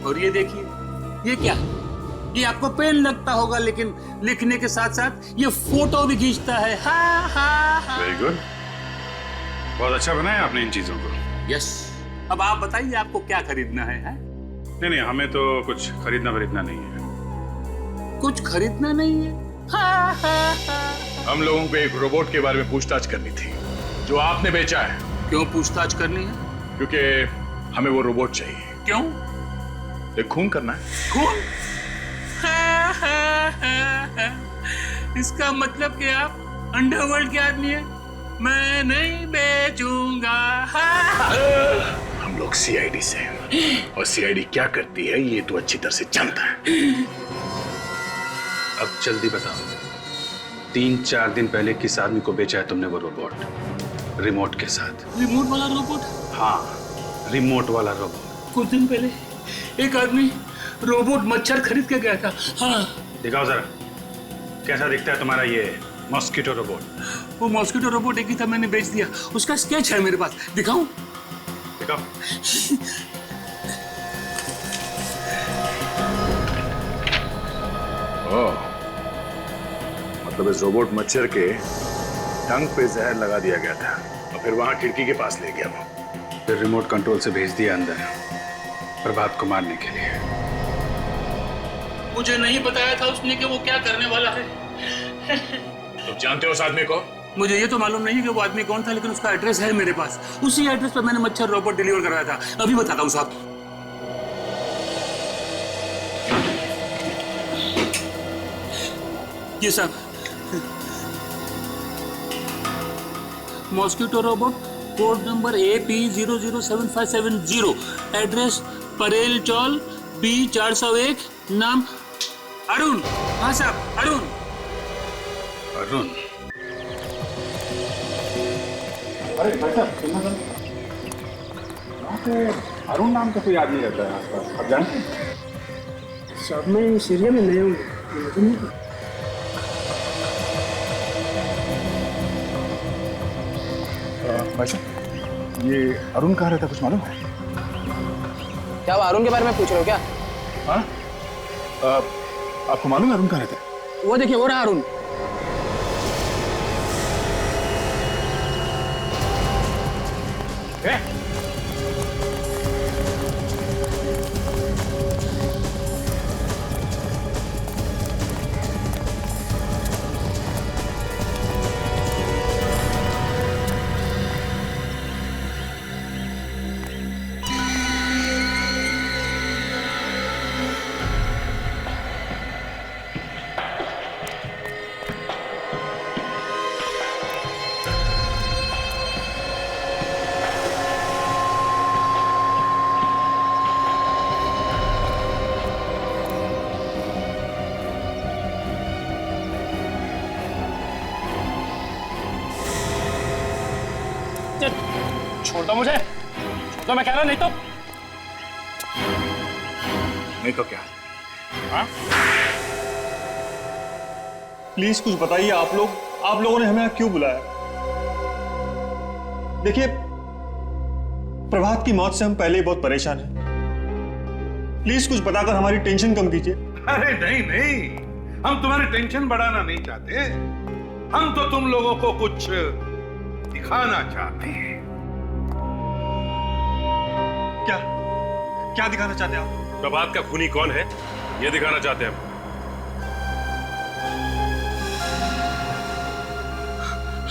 Speaker 17: और ये देखिए, ये क्या है? ये आपको पेन लगता होगा, लेकिन लिखने के साथ साथ ये फोटो भी खींचता है।
Speaker 6: वेरी गुड, बहुत अच्छा बनाया आपने इन चीजों को।
Speaker 17: यस, अब आप बताइए आपको क्या खरीदना है?
Speaker 6: नहीं, हमें तो कुछ खरीदना वरीदना नहीं है।
Speaker 17: कुछ खरीदना नहीं है?
Speaker 6: हम लोगों को एक रोबोट के बारे में पूछताछ करनी थी जो आपने बेचा है।
Speaker 17: क्यों पूछताछ करनी है?
Speaker 6: क्योंकि हमें वो रोबोट चाहिए।
Speaker 17: क्यों?
Speaker 6: एक खून करना है।
Speaker 17: खून? इसका मतलब कि आप अंडरवर्ल्ड के आदमी हैं? मैं नहीं बेचूंगा।
Speaker 6: हम लोग सीआईडी से हैं, और सीआईडी क्या करती है ये तो अच्छी तरह से जानता है।
Speaker 17: अब जल्दी बताओ, 3-4 दिन पहले किस आदमी को बेचा है तुमने वो रोबोट, रिमोट के साथ? रिमोट वाला रोबोट? हाँ, रिमोट वाला रोबोट। कुछ दिन पहले एक आदमी रोबोट मच्छर खरीद के गया था। हाँ,
Speaker 6: दिखाओ जरा, कैसा दिखता है तुम्हारा ये मॉस्किटो रोबोट?
Speaker 17: वो मॉस्किटो रोबोट एक ही था, मैंने बेच दिया। उसका स्केच है मेरे पास, दिखाऊं?
Speaker 6: दिखाओ। ओह, मतलब इस रोबोट मच्छर के
Speaker 17: टंग पे जहर लगा दिया गया था और फिर वहां खिड़की के पास ले गया वो। फिर रिमोट कंट्रोल से भेज दिया अंदर प्रभात को मारने के लिए।
Speaker 12: मुझे नहीं बताया था उसने कि वो क्या करने वाला है।
Speaker 17: तुम जानते हो उस आदमी को?
Speaker 12: मुझे ये तो मालूम नहीं कि वो आदमी कौन था, लेकिन उसका एड्रेस है मेरे पास। उसी एड्रेस पर मैंने मच्छर रोबोट डिलीवर कराया था। अभी बताता हूँ साहब। ये साहब, mosquito robot, code number AP007570, address Parel chawl B401, नाम अरुण। हाँ साहब, अरुण।
Speaker 17: अरुण?
Speaker 6: अरे भाई साहब, यहाँ पे अरुण नाम का कोई आदमी रहता है आसपास, आप जानते हैं?
Speaker 16: साहब मैं इस एरिया में नया हूँ,
Speaker 6: भाई साहब, ये अरुण कहाँ रहता, कुछ मालूम है?
Speaker 16: क्या आप अरुण के बारे में पूछ रहे हो क्या?
Speaker 6: हाँ, आपको मालूम है अरुण कहाँ रहता है?
Speaker 16: वो देखिए, वो रहा अरुण।
Speaker 12: छोड़ दो मुझे, तो मैं कह रहा, नहीं तो क्या? हाँ?
Speaker 1: प्लीज कुछ बताइए, आप लोगों ने हमें यहाँ क्यों बुलाया? देखिए, प्रभात की मौत से हम पहले ही बहुत परेशान हैं। प्लीज कुछ बताकर हमारी टेंशन कम कीजिए।
Speaker 7: अरे नहीं नहीं, हम तुम्हारी टेंशन बढ़ाना नहीं चाहते, हम तो तुम लोगों को कुछ दिखाना चाहते हैं।
Speaker 1: क्या दिखाना चाहते हैं आप?
Speaker 8: प्रभात का खूनी कौन है, ये दिखाना चाहते हैं हम।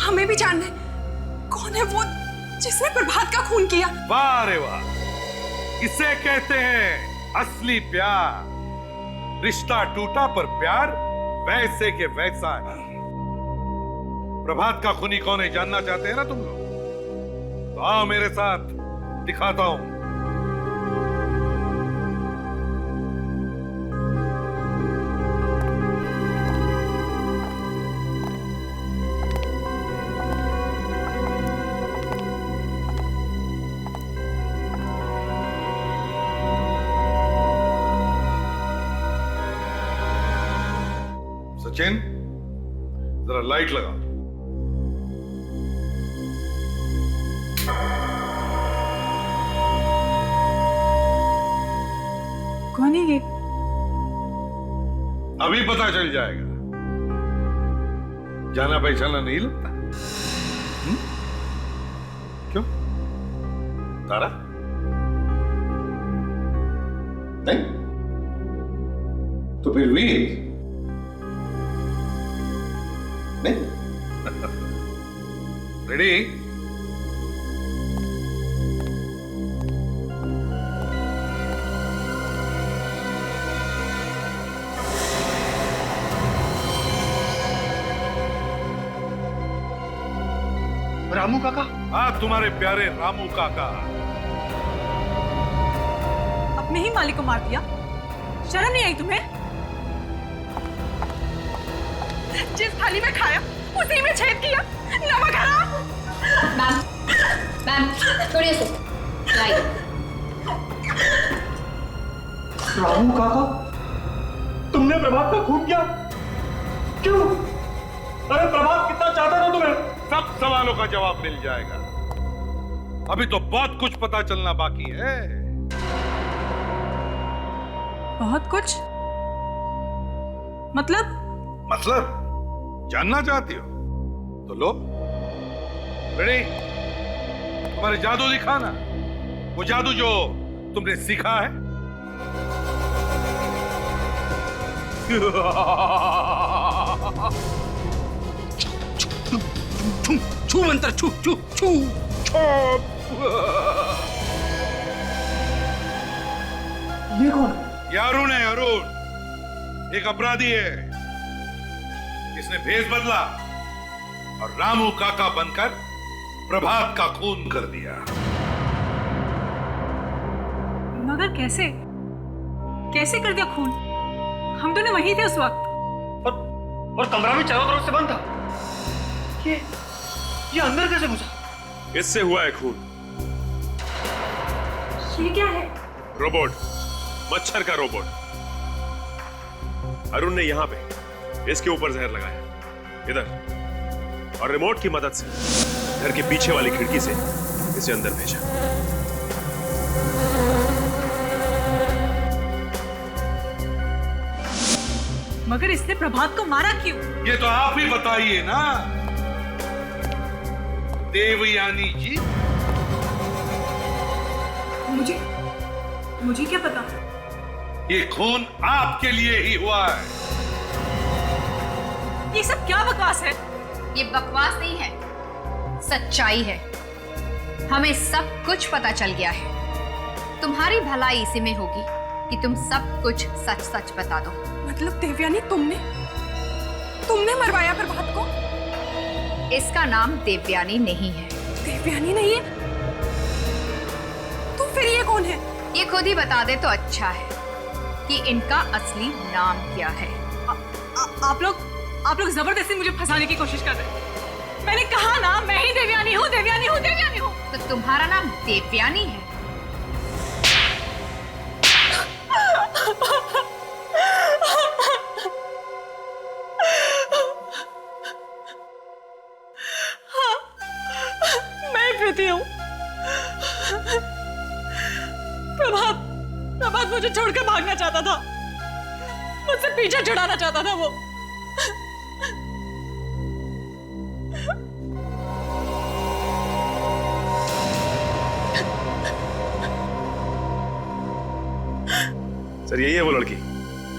Speaker 10: हमें भी जानना है, कौन है वो जिसने प्रभात का खून किया?
Speaker 7: वाह रे वाह, इसे कहते हैं असली प्यार। रिश्ता टूटा पर प्यार वैसे के वैसा ही। प्रभात का खूनी कौन है जानना चाहते हैं ना तुम लोग? तो आओ मेरे साथ, दिखाता हूं। सचिन, जरा लाइट लगाओ।
Speaker 2: कौन है ये?
Speaker 7: अभी पता चल जाएगा। जाना पहचाना नहीं लगता? क्यों? तारा? नहीं? तो फिर वीर? नहीं? रेडी?
Speaker 1: रामू काका?
Speaker 7: हाँ, तुम्हारे प्यारे रामू काका।
Speaker 2: अपने ही मालिक को मार दिया, शर्म नहीं आई तुम्हें?
Speaker 10: जिस थाली में खाया उसी में छेद किया, नमक हराम।
Speaker 14: मैम थोड़ी सी लाइट।
Speaker 1: रामू काका, तुमने प्रभात का खून किया? क्यों? अरे प्रभात कितना चाहता था तुम्हें?
Speaker 7: सब सवालों का जवाब मिल जाएगा। अभी तो बहुत कुछ पता चलना बाकी है।
Speaker 2: बहुत कुछ? मतलब
Speaker 7: जानना चाहती हो तो लो, रेडी? तुम्हारे जादू दिखाना, वो जादू जो तुमने सीखा है।
Speaker 12: छू मंत्र, छू छू छू।
Speaker 7: ये कौन? ये अरुण है, अरुण। एक अपराधी है। इसने भेष बदला और रामू काका बनकर प्रभात का खून कर दिया।
Speaker 2: मगर कैसे कैसे कर दिया खून? हम दोनों वहीं थे उस वक्त।
Speaker 1: और कमरा भी चारों तरफ से बंद था। ये अंदर कैसे घुसा? इससे हुआ है खून।
Speaker 2: ये क्या है?
Speaker 1: रोबोट, मच्छर का रोबोट। अरुण ने यहां पे इसके ऊपर जहर लगाया, इधर, और रिमोट की मदद से घर के पीछे वाली खिड़की से इसे अंदर भेजा।
Speaker 2: मगर इसने प्रभात को मारा क्यों?
Speaker 7: ये तो आप ही बताइए ना देवयानी जी।
Speaker 2: मुझे क्या पता?
Speaker 7: ये खून आपके लिए ही हुआ है।
Speaker 2: ये सब क्या बकवास है?
Speaker 9: ये बकवास नहीं है, सच्चाई है। हमें सब कुछ पता चल गया है। तुम्हारी भलाई इसी में होगी कि तुम सब कुछ सच सच बता दो।
Speaker 10: मतलब देवयानी तुमने मरवाया प्रभात को?
Speaker 9: इसका नाम देवयानी नहीं है।
Speaker 10: देवयानी नहीं है? तो फिर ये कौन है?
Speaker 9: ये खुद ही बता दे तो अच्छा है कि इनका असली नाम क्या है।
Speaker 2: आप लोग जबरदस्ती मुझे फंसाने की कोशिश कर रहे हैं। मैंने कहा ना, मैं ही देवयानी हूँ, देवयानी हूँ, देवयानी हूँ।
Speaker 9: तो तुम्हारा नाम देवयानी है?
Speaker 2: हाँ, मैं प्रीति हूँ। प्रभात मुझे छोड़कर भागना चाहता था, मुझसे पीछा छुड़ाना चाहता था वो।
Speaker 1: सर, यही है वो लड़की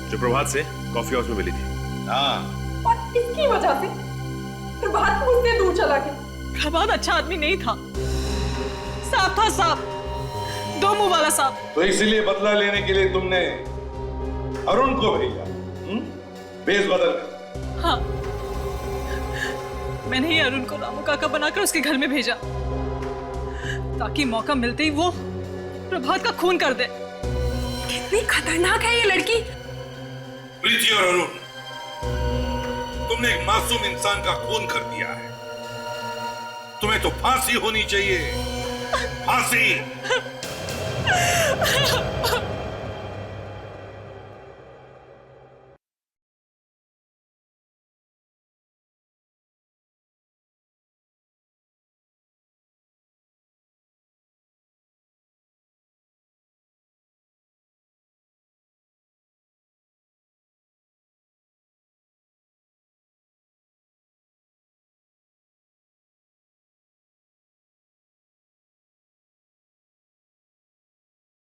Speaker 1: जो प्रभात से कॉफी हाउस में मिली थी।
Speaker 7: हाँ।
Speaker 10: और इसकी वजह से प्रभात मुझसे दूर चला गया।
Speaker 2: प्रभात अच्छा आदमी नहीं था, सांप था, सांप, दो मुंह वाला सांप।
Speaker 7: तो इसलिए बदला लेने के लिए तुमने अरुण को भेजा, भेष बदल कर।
Speaker 2: हाँ, मैंने ही अरुण को रामू काका बनाकर उसके घर में भेजा ताकि मौका मिलते ही वो प्रभात का खून कर दे।
Speaker 10: कितनी खतरनाक है ये लड़की।
Speaker 7: प्रीति और अरुण, तुमने एक मासूम इंसान का खून कर दिया है। तुम्हें तो फांसी होनी चाहिए, फांसी।